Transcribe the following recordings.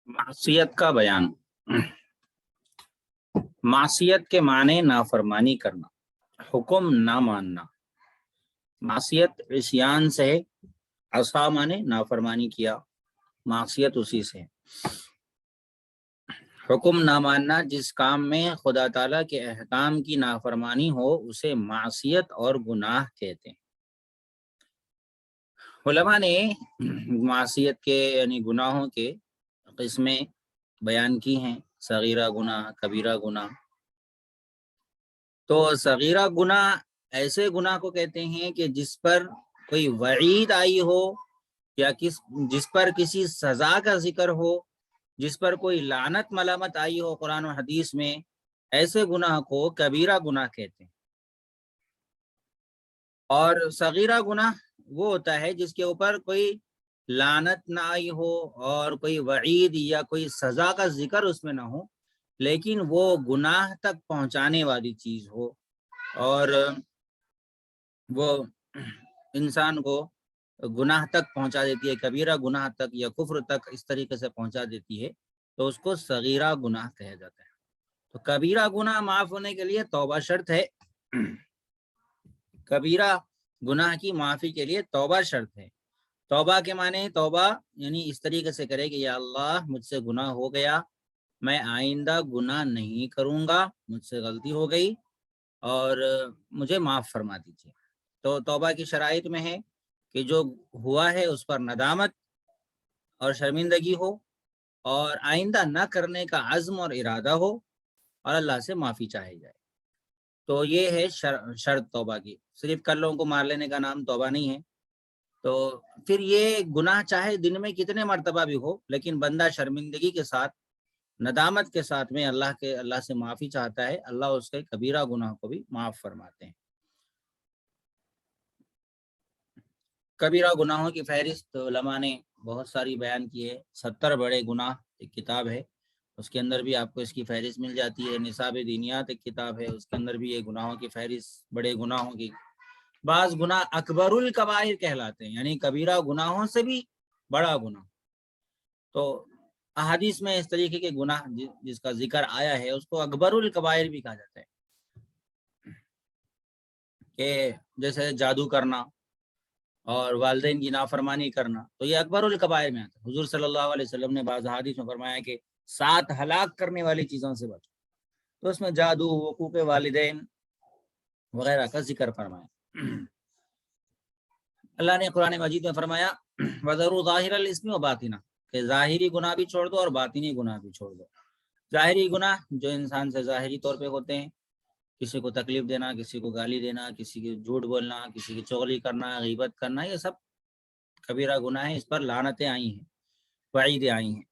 मासियत का बयान। मासियत के माने नाफरमानी करना, हुक्म ना मानना। मासियत इस्यान से, असा माने नाफरमानी किया, मासियत उसी से। हुक्म ना मानना, जिस काम में खुदा ताला के अहकाम की नाफरमानी हो उसे मासियत और गुनाह कहते हैं। उलमा ने मासियत के यानी गुनाहों के किस्में बयान की हैं, सगीरा गुनाह, कबीरा गुनाह। तो सगीरा गुनाह ऐसे गुनाह को कहते हैं कि जिस पर कोई वईद आई हो या जिस पर किसी सजा का जिक्र हो, जिस पर कोई लानत मलामत आई हो कुरान और हदीस में, ऐसे गुनाह को कबीरा गुनाह कहते हैं। और सगीरा गुनाह वो होता है जिसके ऊपर कोई लानत ना आई हो और कोई वईद या कोई सजा का जिक्र उसमें ना हो, लेकिन वो गुनाह तक पहुंचाने वाली चीज हो और वो इंसान को गुनाह तक पहुंचा देती है, कबीरा गुनाह तक या कुफ्र तक इस तरीके से पहुंचा देती है, तो उसको सगीरा गुनाह कहा जाता है। तो कबीरा गुनाह माफ होने के लिए तौबा शर्त है। कबीरा गुनाह की माफी के लिए तौबा शर्त है। तौबा के माने तौबा यानी इस तरीके से करे कि या अल्लाह मुझसे गुनाह हो गया, मैं आइंदा गुनाह नहीं करूंगा, मुझसे गलती हो गई और मुझे माफ़ फरमा दीजिए। तो तौबा की शराइत में है कि जो हुआ है उस पर नदामत और शर्मिंदगी हो और आइंदा न करने का अज़्म और इरादा हो और अल्लाह से माफ़ी चाहे जाए। तो ये है शर्त तौबा की। सिर्फ कल लोगों को मार लेने का नाम तौबा नहीं है। तो फिर ये गुनाह चाहे दिन में कितने मर्तबा भी हो, लेकिन बंदा शर्मिंदगी के साथ, नदामत के साथ में अल्लाह से माफ़ी चाहता है, अल्लाह उसके कबीरा गुनाह को भी माफ़ फरमाते हैं। कबीरा गुनाहों की फहरिस्त उलमा ने बहुत सारी बयान की है। 70 बड़े गुनाह एक किताब है, उसके अंदर भी आपको इसकी फहरिस्त मिल जाती है। निसाब दीनियात एक किताब है, उसके अंदर भी ये गुनाहों की फहरिस्त, बड़े गुनाहों की। बाज़ गुनाह अकबरुल कबाइर कहलाते हैं, यानी कबीरा गुनाहों से भी बड़ा गुनाह। तो अहादीस में इस तरीके के गुनाह जिसका जिक्र आया है उसको अकबरुल कबाइर भी कहा जाता है। कि जैसे जादू करना और वालिदैन की नाफरमानी करना, तो ये अकबरुल कबाइर में आता है। हुजूर सल्लल्लाहु अलैहि वसल्लम ने बाज़ हदीस में फरमाया कि 7 हलाक करने वाली चीज़ों से बचो, तो उसमें जादू, वकूफ़ वालिदैन वगैरह का जिक्र फरमाया। अल्लाह ने कुरान मजीद में फरमाया वज़रू ज़ाहिरल इस्मि व बातिना, कि ज़ाहिरी गुनाह भी छोड़ दो और बातिनी गुनाह भी छोड़ दो। ज़ाहिरी गुनाह जो इंसान से ज़ाहिरी तौर पे होते हैं, किसी को तकलीफ देना, किसी को गाली देना, किसी की झूठ बोलना, किसी की चुगली करना, गीबत करना, ये सब कबीरा गुनाह है। इस पर लानतें आई हैं, वईदें आई हैं।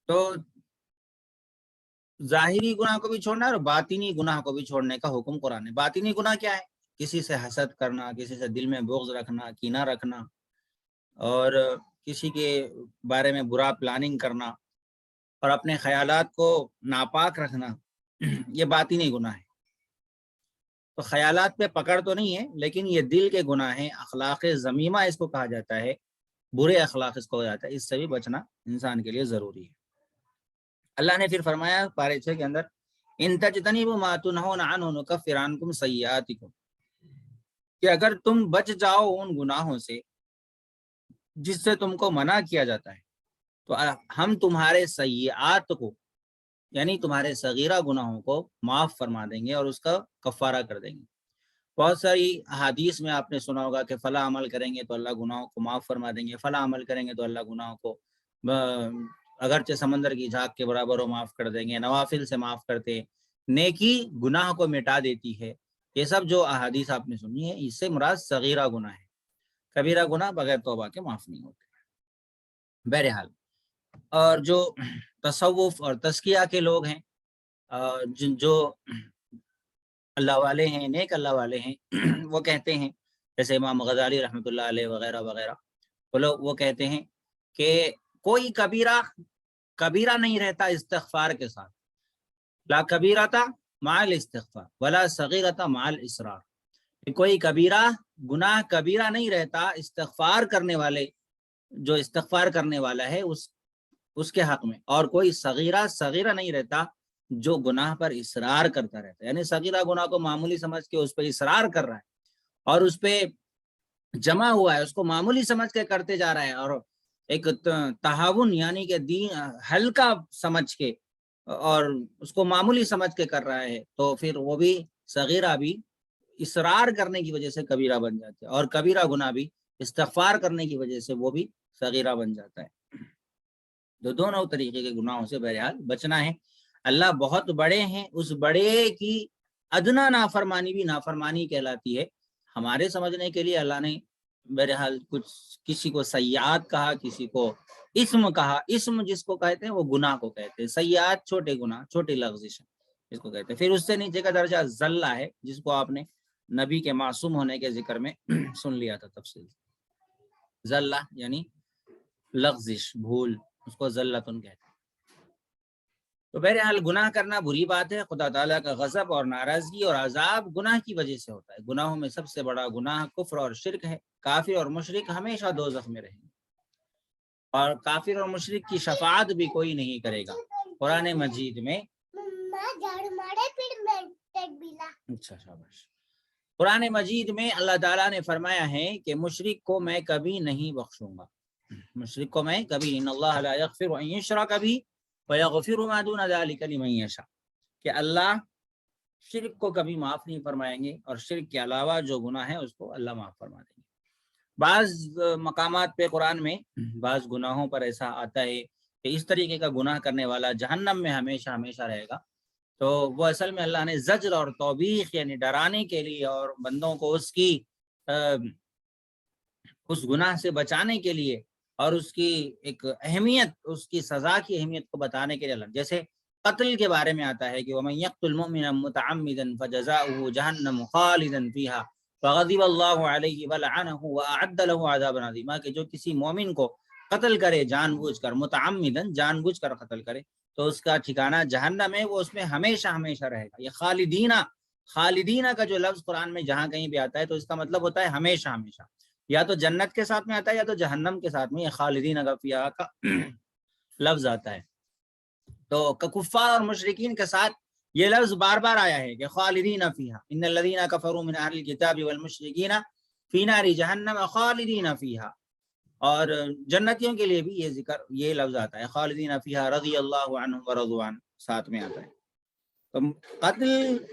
तो ज़ाहिरी गुनाह को भी छोड़ना और बातिनी गुनाह को भी छोड़ने का हुक्म कुरान है। बातिनी गुनाह क्या है? किसी से हसद करना, किसी से दिल में बुग़्ज़ रखना, कीना रखना और किसी के बारे में बुरा प्लानिंग करना और अपने ख़यालात को नापाक रखना, ये बातिनी गुनाह है। तो ख़यालात पे पकड़ तो नहीं है, लेकिन ये दिल के गुनाह हैं। अखलाक़ ज़मीमा इसको कहा जाता है, बुरे अखलाक इसको कहा जाता है। इससे भी बचना इंसान के लिए ज़रूरी है। अल्लाह ने फिर फरमाया पारे 6 के अंदर, इन तजतनिबू मा तुनहूना अन्हु नुकफ्फिर अन्कुम सय्यातिकुम, कि अगर तुम बच जाओ उन गुनाहों से जिससे तुमको मना किया जाता है, तो हम तुम्हारे सय्यात को यानी तुम्हारे सगीरा गुनाहों को माफ़ फरमा देंगे और उसका कफ़ारा कर देंगे। बहुत सारी अहादीस में आपने सुना होगा कि फ़ला अमल करेंगे तो अल्लाह गुनाहों को माफ़ फरमा देंगे, फ़ला अमल करेंगे तो अल्लाह गुनाहों को अगरचे समंदर की झाग के बराबर वो माफ़ कर देंगे, नवाफिल से माफ़ करते हैं, नेकी गुनाह को मिटा देती है। ये सब जो अहादीस आपने सुनी है, इससे मुराद सगीरा गुनाह है। कबीरा गुनाह बगैर तौबा के माफ़ नहीं होते। बहरहाल, और जो तसव्वुफ़ और तज़किया के लोग हैं, जो अल्लाह वाले हैं, नेक अल्लाह वाले हैं, वो कहते हैं, जैसे इमाम गज़ाली रहमतुल्लाह अलैह वगैरह वगैरह, वो कहते हैं कि कोई कबीरा कबीरा नहीं रहता इस्तिग़फ़ार के साथ। ला कबीरता माल इस्तिग़फ़ार वला सगीरता माल इसरार। कोई कबीरा गुनाह कबीरा नहीं रहता इस्तिग़फ़ार करने वाले جو استغفار کرنے والا ہے اس کے حق میں، اور کوئی صغیرہ نہیں رہتا جو گناہ پر اصرار کرتا رہتا ہے، یعنی صغیرہ گناہ کو معمولی سمجھ کے اس پہ اصرار کر رہا ہے اور اس پہ جمع ہوا ہے، اس کو معمولی سمجھ کے کرتے جا رہا ہے، اور ایک تہاون یعنی کہ دین ہلکا سمجھ کے اور اس کو معمولی سمجھ کے کر رہا ہے، تو پھر وہ بھی صغیرہ بھی اصرار کرنے کی وجہ سے کبیرہ بن جاتا ہے، اور کبیرہ گناہ بھی استغفار کرنے کی وجہ سے وہ بھی صغیرہ بن جاتا ہے۔ تو دونوں طریقے کے گناہوں سے بہرحال بچنا ہے۔ اللہ بہت بڑے ہیں، اس بڑے کی ادنا نافرمانی بھی نافرمانی کہلاتی ہے۔ ہمارے سمجھنے کے لیے اللہ نے بہرحال کچھ کسی کو سیئات کہا، کسی کو اسم کہا۔ اسم جس کو کہتے ہیں وہ گناہ کو کہتے ہیں، سیئات چھوٹے گناہ، چھوٹی لغزش جس کو کہتے ہیں۔ پھر اس سے نیچے کا درجہ زلہ ہے، جس کو آپ نے نبی کے معصوم ہونے کے ذکر میں سن لیا تھا تفصیل۔ زلہ یعنی لغزش، بھول، اس کو زلتن کہتے ہیں۔ تو بہرحال گناہ کرنا بری بات ہے، خدا تعالیٰ کا غضب اور ناراضگی اور عذاب گناہ کی وجہ سے ہوتا ہے۔ گناہوں میں سب سے بڑا گناہ کفر اور شرک ہے۔ کافر اور مشرک ہمیشہ دوزخ میں رہیں گے، اور کافر اور مشرک کی شفاعت بھی کوئی نہیں کرے گا۔ قرآن مجید میں اچھا شاباش، قرآن مجید میں اللہ تعالیٰ نے فرمایا ہے کہ مشرک کو میں کبھی نہیں بخشوں گا، مشرک کو میں کبھی، ان اللہ لا یغفر ان یشرک بہ ویغفر ما دون ذلک لمن یشاء، کہ اللہ شرک کو کبھی معاف نہیں فرمائیں گے، اور شرک کے علاوہ جو گناہ ہے اس کو اللہ معاف فرما دیں گے۔ بعض مقامات پہ قرآن میں بعض گناہوں پر ایسا آتا ہے کہ اس طریقے کا گناہ کرنے والا جہنم میں ہمیشہ ہمیشہ رہے گا، تو وہ اصل میں اللہ نے زجر اور توبیخ یعنی ڈرانے کے لیے اور بندوں کو اس گناہ سے بچانے کے لیے اور اس کی ایک اہمیت، اس کی سزا کی اہمیت کو بتانے کے لیے، جیسے قتل کے بارے میں آتا ہے کہ وَمَن يَقْتُلْ مُؤْمِنًا مُتَعَمِّدًا فَجَزَاؤُهُ جَهَنَّمُ خَالِدًا فِيهَا فَغَضِبَ اللَّهُ عَلَيْهِ وَلَعَنَهُ وَأَعَدَّ لَهُ عَذَابًا عَظِيمًا، کہ جو کسی مومن کو قتل کرے جان بوجھ کر، متعمدن جان بوجھ کر قتل کرے، تو اس کا ٹھکانہ جہنم ہے، وہ اس میں ہمیشہ ہمیشہ رہے گا۔ یہ خالدینہ کا جو لفظ قرآن میں جہاں کہیں بھی آتا ہے تو اس کا مطلب ہوتا ہے ہمیشہ ہمیشہ، یا تو جنت کے ساتھ میں آتا ہے یا تو جہنم کے ساتھ میں یہ خالدین فیہا کا لفظ آتا ہے۔ تو کفار اور مشرکین کے ساتھ یہ لفظ بار بار آیا ہے کہ خالدین فیہا ان الذین کفروا من اہل الکتاب والمشرکین فی نار جہنم خالدین فیہا، اور جنتیوں کے لیے بھی یہ لفظ آتا ہے خالدین فیہا رضی اللہ عنہم ورضوا عنہ، ساتھ میں آتا ہے۔ تو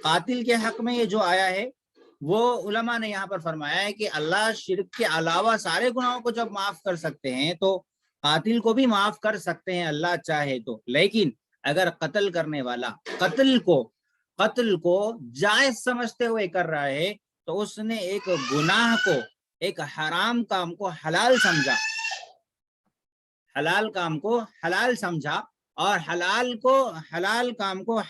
قاتل کے حق میں یہ جو آیا ہے وہ علماء نے یہاں پر فرمایا ہے کہ اللہ شرک کے علاوہ سارے گناہوں کو جب معاف کر سکتے ہیں تو قاتل کو بھی معاف کر سکتے ہیں اللہ چاہے تو، لیکن اگر قتل کرنے والا قتل کو جائز سمجھتے ہوئے کر رہا ہے تو اس نے ایک گناہ کو، ایک حرام کام کو حلال سمجھا، حلال کام کو حلال سمجھا، اور حلال کام کو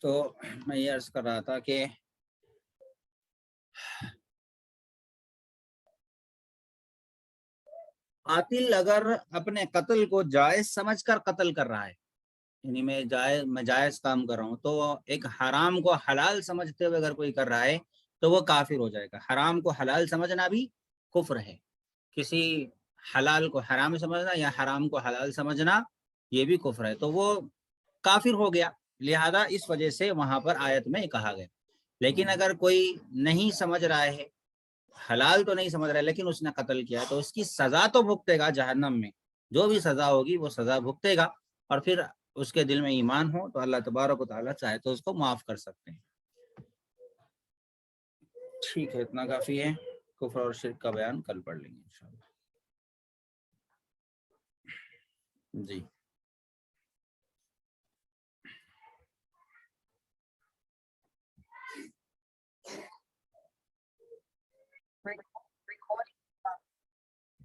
تو میں یہ عرض کر رہا تھا کہ قاتل اگر اپنے قتل کو جائز سمجھ کر قتل کر رہا ہے، یعنی میں جائز کام کر رہا ہوں، تو ایک حرام کو حلال سمجھتے ہوئے اگر کوئی کر رہا ہے تو وہ کافر ہو جائے گا۔ حرام کو حلال سمجھنا بھی کفر ہے، کسی حلال کو حرام سمجھنا یا حرام کو حلال سمجھنا یہ بھی کفر ہے، تو وہ کافر ہو گیا، لہذا اس وجہ سے وہاں پر آیت میں کہا گیا۔ لیکن اگر کوئی نہیں سمجھ رہا ہے، حلال تو نہیں سمجھ رہا ہے لیکن اس نے قتل کیا تو اس کی سزا تو بھگتے گا جہنم میں، جو بھی سزا ہوگی وہ سزا بھگتے گا، اور پھر اس کے دل میں ایمان ہو تو اللہ تبارک و تعالیٰ چاہے تو اس کو معاف کر سکتے ہیں۔ ٹھیک ہے، اتنا کافی ہے، کفر اور شرک کا بیان کل پڑھ لیں گے انشاءاللہ۔ جی